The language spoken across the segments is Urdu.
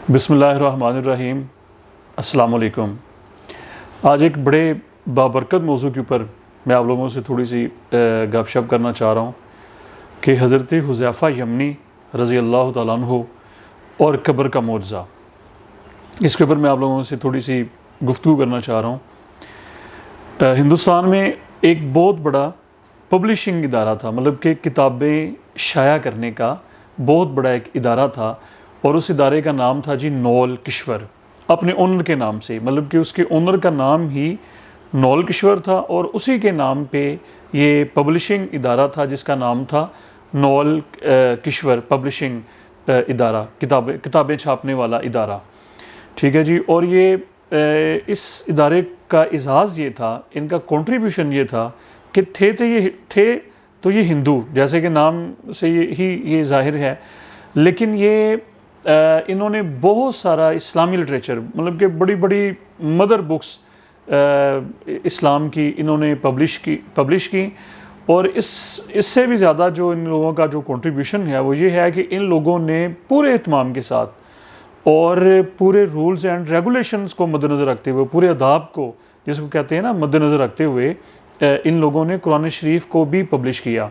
بسم اللہ الرحمن الرحیم۔ السلام علیکم۔ آج ایک بڑے بابرکت موضوع کے اوپر میں آپ لوگوں سے تھوڑی سی گپ شپ کرنا چاہ رہا ہوں کہ حضرت حذیفہ یمنی رضی اللہ تعالیٰ عنہ اور قبر کا معجزہ، اس کے اوپر میں آپ لوگوں سے تھوڑی سی گفتگو کرنا چاہ رہا ہوں۔ ہندوستان میں ایک بہت بڑا پبلشنگ ادارہ تھا، مطلب کہ کتابیں شائع کرنے کا بہت بڑا ایک ادارہ تھا، اور اس ادارے کا نام تھا جی نول کشور، اپنے اونر کے نام سے، مطلب کہ اس کے اونر کا نام ہی نول کشور تھا، اور اسی کے نام پہ یہ پبلشنگ ادارہ تھا جس کا نام تھا نول کشور پبلشنگ ادارہ، کتابیں چھاپنے والا ادارہ، ٹھیک ہے جی۔ اور یہ اس ادارے کا اعزاز یہ تھا، ان کا کنٹریبیوشن یہ تھا کہ تھے تو یہ ہندو، جیسے کہ نام سے یہ ظاہر ہے، لیکن یہ انہوں نے بہت سارا اسلامی لٹریچر، مطلب کہ بڑی بڑی مدر بکس اسلام کی انہوں نے پبلش کی، اور اس سے بھی زیادہ جو ان لوگوں کا جو کنٹریبیوشن ہے وہ یہ ہے کہ ان لوگوں نے پورے اہتمام کے ساتھ اور پورے رولز اینڈ ریگولیشنز کو مد نظر رکھتے ہوئے، پورے آداب کو جس کو کہتے ہیں نا مد نظر رکھتے ہوئے، ان لوگوں نے قرآن شریف کو بھی پبلش کیا،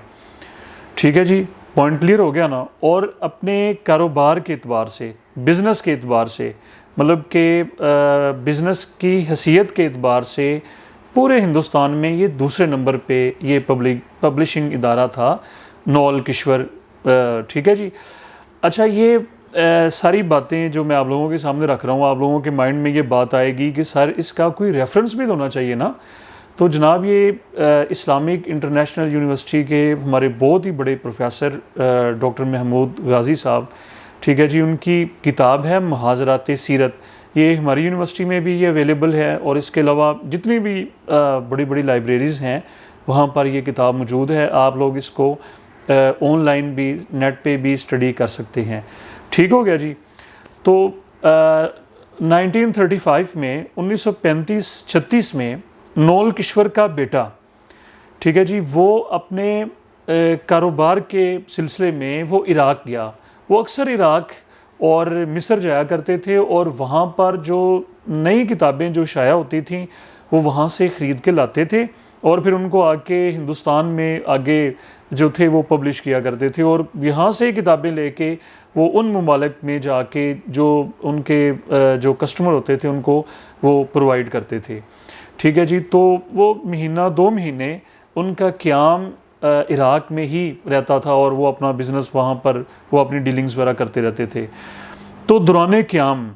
ٹھیک ہے جی۔ پوائنٹ کلیئر ہو گیا نا۔ اور اپنے کاروبار کے اعتبار سے، بزنس کے اعتبار سے، مطلب کہ بزنس کی حیثیت کے اعتبار سے پورے ہندوستان میں یہ دوسرے نمبر پہ یہ پبلشنگ ادارہ تھا نول کشور، ٹھیک ہے جی۔ اچھا، یہ ساری باتیں جو میں آپ لوگوں کے سامنے رکھ رہا ہوں، آپ لوگوں کے مائنڈ میں یہ بات آئے گی کہ سر اس کا کوئی ریفرنس بھی ہونا چاہیے نا۔ تو جناب یہ اسلامک انٹرنیشنل یونیورسٹی کے ہمارے بہت ہی بڑے پروفیسر ڈاکٹر محمود غازی صاحب، ٹھیک ہے جی، ان کی کتاب ہے محاضرات سیرت، یہ ہماری یونیورسٹی میں بھی یہ اویلیبل ہے، اور اس کے علاوہ جتنی بھی بڑی بڑی لائبریریز ہیں وہاں پر یہ کتاب موجود ہے، آپ لوگ اس کو آن لائن بھی نیٹ پہ بھی اسٹڈی کر سکتے ہیں، ٹھیک ہو گیا جی۔ تو 1935 میں 1935-36 میں نول کشور کا بیٹا، ٹھیک ہے جی، وہ اپنے کاروبار کے سلسلے میں وہ عراق گیا۔ وہ اکثر عراق اور مصر جایا کرتے تھے، اور وہاں پر جو نئی کتابیں جو شائع ہوتی تھیں وہ وہاں سے خرید کے لاتے تھے، اور پھر ان کو آ کے ہندوستان میں آگے جو تھے وہ پبلش کیا کرتے تھے، اور یہاں سے کتابیں لے کے وہ ان ممالک میں جا کے جو ان کے جو کسٹمر ہوتے تھے ان کو وہ پرووائڈ کرتے تھے، ٹھیک ہے جی۔ تو وہ مہینہ 2 مہینے ان کا قیام عراق میں ہی رہتا تھا، اور وہ اپنا بزنس وہاں پر وہ اپنی ڈیلنگز وغیرہ کرتے رہتے تھے۔ تو دوران قیام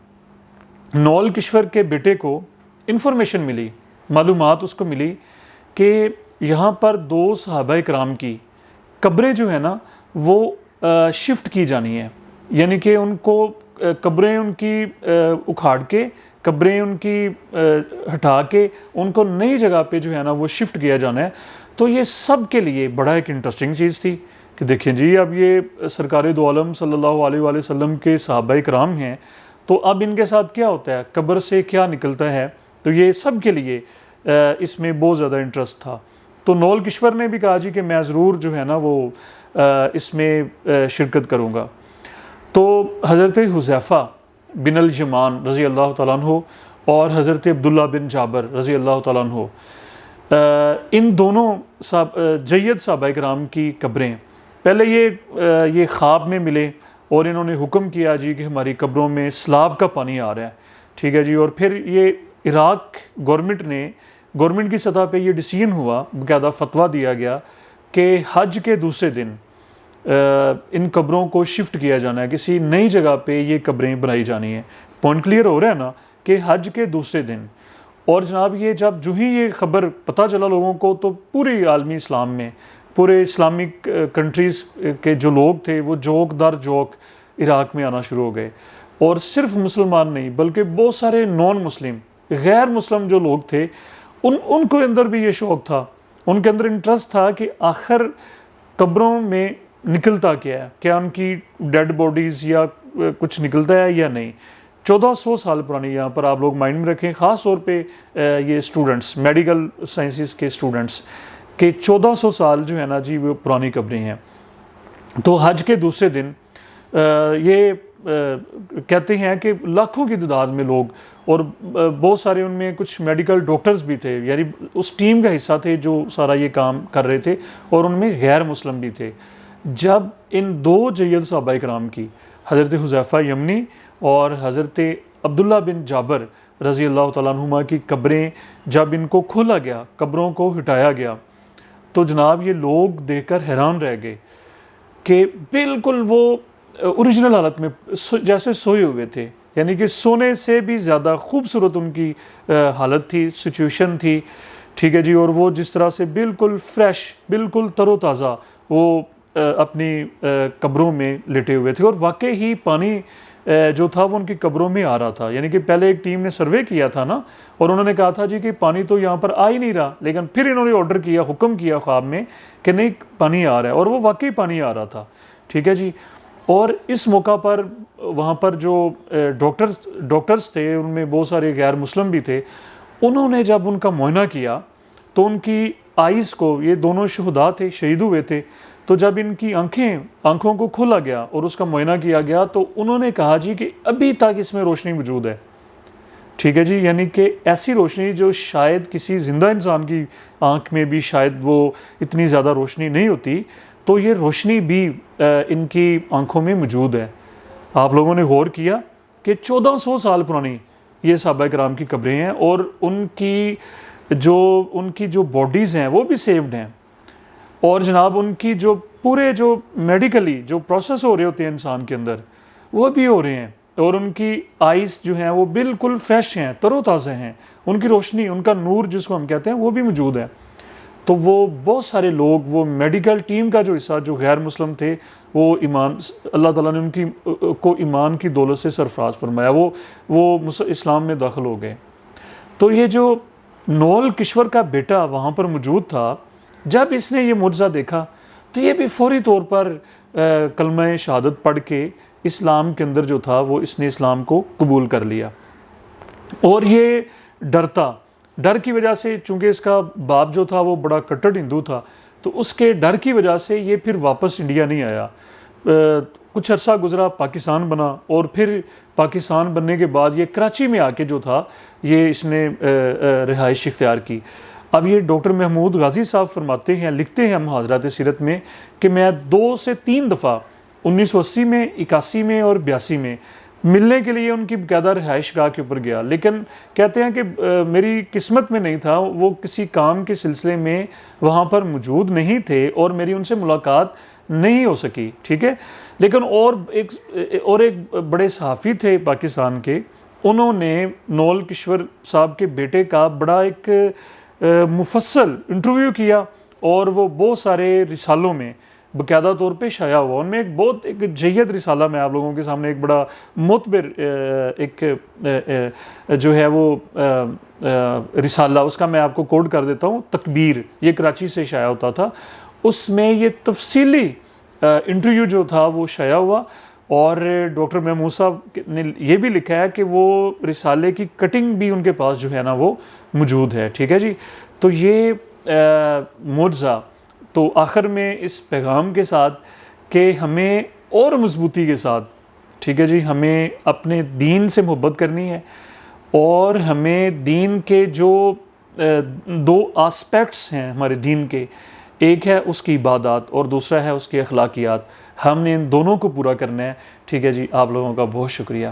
نول کشور کے بیٹے کو انفارمیشن ملی، معلومات اس کو ملی کہ یہاں پر 2 صحابہ کرام کی قبریں جو ہیں نا وہ شفٹ کی جانی ہیں، یعنی کہ ان کو قبریں ان کی اکھاڑ کے، قبریں ان کی ہٹا کے ان کو نئی جگہ پہ جو ہے نا وہ شفٹ کیا جانا ہے۔ تو یہ سب کے لیے بڑا ایک انٹرسٹنگ چیز تھی کہ دیکھیں جی، اب یہ سرکار دو عالم صلی اللہ علیہ وآلہ وسلم کے صحابہ کرام ہیں، تو اب ان کے ساتھ کیا ہوتا ہے، قبر سے کیا نکلتا ہے، تو یہ سب کے لیے اس میں بہت زیادہ انٹرسٹ تھا۔ تو نول کشور نے بھی کہا جی کہ میں ضرور جو ہے نا وہ اس میں شرکت کروں گا۔ تو حضرت حذیفہ بن الیمان رضی اللہ تعالیٰ عنہ اور حضرت عبداللہ بن جابر رضی اللہ تعالیٰ عنہ، ان دونوں جید صحابہ کرام کی قبریں پہلے یہ خواب میں ملے، اور انہوں نے حکم کیا جی کہ ہماری قبروں میں سیلاب کا پانی آ رہا ہے، ٹھیک ہے جی۔ اور پھر یہ عراق گورنمنٹ کی سطح پہ یہ ڈیسیژن ہوا، باقاعدہ فتویٰ دیا گیا کہ حج کے دوسرے دن ان قبروں کو شفٹ کیا جانا ہے، کسی نئی جگہ پہ یہ قبریں بنائی جانی ہیں۔ پوائنٹ کلیئر ہو رہا ہے نا کہ حج کے دوسرے دن۔ اور جناب یہ جب جو ہی یہ خبر پتہ چلا لوگوں کو، تو پوری عالمی اسلام میں، پورے اسلامک کنٹریز کے جو لوگ تھے وہ جوک در جوک عراق میں آنا شروع ہو گئے، اور صرف مسلمان نہیں بلکہ بہت سارے نان مسلم، غیر مسلم جو لوگ تھے ان کو اندر بھی یہ شوق تھا، ان کے اندر انٹرسٹ تھا کہ آخر قبروں میں نکلتا کیا ہے، کیا ان کی ڈیڈ باڈیز یا کچھ نکلتا ہے یا نہیں۔ 1400 سال پرانی، یہاں پر آپ لوگ مائنڈ میں رکھیں، خاص طور پہ یہ اسٹوڈنٹس، میڈیکل سائنسز کے اسٹوڈنٹس، کہ 1400 سال جو ہے نا جی وہ پرانی قبریں ہیں۔ تو حج کے دوسرے دن یہ کہتے ہیں کہ لاکھوں کی تعداد میں لوگ، اور بہت سارے ان میں کچھ میڈیکل ڈاکٹرز بھی تھے، یعنی اس ٹیم کا حصہ تھے جو سارا یہ کام کر رہے تھے، اور ان میں غیر مسلم بھی تھے۔ جب ان دو جید صحابہ کرام کی، حضرت حذیفہ یمنی اور حضرت عبداللہ بن جابر رضی اللہ تعالیٰ عنہما کی قبریں جب ان کو کھولا گیا، قبروں کو ہٹایا گیا، تو جناب یہ لوگ دیکھ کر حیران رہ گئے کہ بالکل وہ اوریجنل حالت میں جیسے سوئے ہوئے تھے، یعنی کہ سونے سے بھی زیادہ خوبصورت ان کی حالت تھی، سچویشن تھی، ٹھیک ہے جی۔ اور وہ جس طرح سے بالکل فریش، بالکل تر و تازہ وہ اپنی قبروں میں لیٹے ہوئے تھے، اور واقعی ہی پانی جو تھا وہ ان کی قبروں میں آ رہا تھا۔ یعنی کہ پہلے ایک ٹیم نے سروے کیا تھا نا، اور انہوں نے کہا تھا جی کہ پانی تو یہاں پر آ ہی نہیں رہا، لیکن پھر انہوں نے آرڈر کیا، حکم کیا خواب میں کہ نہیں پانی آ رہا ہے، اور وہ واقعی پانی آ رہا تھا، ٹھیک ہے جی۔ اور اس موقع پر وہاں پر جو ڈاکٹرز تھے، ان میں بہت سارے غیر مسلم بھی تھے، انہوں نے جب ان کا معائنہ کیا تو ان کی آئیز کو، یہ دونوں شہداء تھے، شہید ہوئے تھے، تو جب ان کی آنکھوں کو کھولا گیا اور اس کا معائنہ کیا گیا تو انہوں نے کہا جی کہ ابھی تک اس میں روشنی موجود ہے، ٹھیک ہے جی۔ یعنی کہ ایسی روشنی جو شاید کسی زندہ انسان کی آنکھ میں بھی شاید وہ اتنی زیادہ روشنی نہیں ہوتی، تو یہ روشنی بھی ان کی آنکھوں میں موجود ہے۔ آپ لوگوں نے غور کیا کہ 1400 سال پرانی یہ صحابہ کرام کی قبریں ہیں، اور ان کی جو باڈیز ہیں وہ بھی سیوڈ ہیں، اور جناب ان کی جو پورے جو میڈیکلی جو پروسیس ہو رہے ہوتے ہیں انسان کے اندر وہ بھی ہو رہے ہیں، اور ان کی آئیز جو ہیں وہ بالکل فریش ہیں، تر و تازہ ہیں، ان کی روشنی، ان کا نور جس کو ہم کہتے ہیں وہ بھی موجود ہے۔ تو وہ بہت سارے لوگ، وہ میڈیکل ٹیم کا جو حصہ جو غیر مسلم تھے، وہ ایمان، اللہ تعالیٰ نے ان کی کو ایمان کی دولت سے سرفراز فرمایا، وہ اسلام میں داخل ہو گئے۔ تو یہ جو نول کشور کا بیٹا وہاں پر موجود تھا، جب اس نے یہ معجزہ دیکھا تو یہ بھی فوری طور پر کلمہ شہادت پڑھ کے اسلام کے اندر جو تھا وہ اس نے اسلام کو قبول کر لیا۔ اور یہ ڈر کی وجہ سے، چونکہ اس کا باپ جو تھا وہ بڑا کٹڑ ہندو تھا، تو اس کے ڈر کی وجہ سے یہ پھر واپس انڈیا نہیں آیا۔ کچھ عرصہ گزرا، پاکستان بنا، اور پھر پاکستان بننے کے بعد یہ کراچی میں آ کے جو تھا یہ اس نے رہائش اختیار کی۔ اب یہ ڈاکٹر محمود غازی صاحب فرماتے ہیں، لکھتے ہیں محاضرات سیرت میں کہ میں 2 سے 3 دفعہ 1980 میں، 81 میں اور 82 میں ملنے کے لیے ان کی باقاعدہ رہائش گاہ کے اوپر گیا، لیکن کہتے ہیں کہ میری قسمت میں نہیں تھا، وہ کسی کام کے سلسلے میں وہاں پر موجود نہیں تھے اور میری ان سے ملاقات نہیں ہو سکی، ٹھیک ہے۔ لیکن اور ایک بڑے صحافی تھے پاکستان کے، انہوں نے نول کشور صاحب کے بیٹے کا بڑا ایک مفصل انٹرویو کیا، اور وہ بہت سارے رسالوں میں باقاعدہ طور پہ شائع ہوا۔ ان میں ایک جید رسالہ میں آپ لوگوں کے سامنے ایک بڑا معتبر ایک جو ہے وہ رسالہ، اس کا میں آپ کو کوڈ کر دیتا ہوں، تکبیر، یہ کراچی سے شائع ہوتا تھا۔ اس میں یہ تفصیلی انٹرویو جو تھا وہ شائع ہوا، اور ڈاکٹر محمود صاحب نے یہ بھی لکھا ہے کہ وہ رسالے کی کٹنگ بھی ان کے پاس جو ہے نا وہ موجود ہے، ٹھیک ہے جی۔ تو یہ معجزہ، تو آخر میں اس پیغام کے ساتھ کہ ہمیں اور مضبوطی کے ساتھ، ٹھیک ہے جی، ہمیں اپنے دین سے محبت کرنی ہے، اور ہمیں دین کے جو 2 آسپیکٹس ہیں ہمارے دین کے، ایک ہے اس کی عبادات اور دوسرا ہے اس کی اخلاقیات، ہم نے ان دونوں کو پورا کرنا ہے، ٹھیک ہے جی۔ آپ لوگوں کا بہت شکریہ۔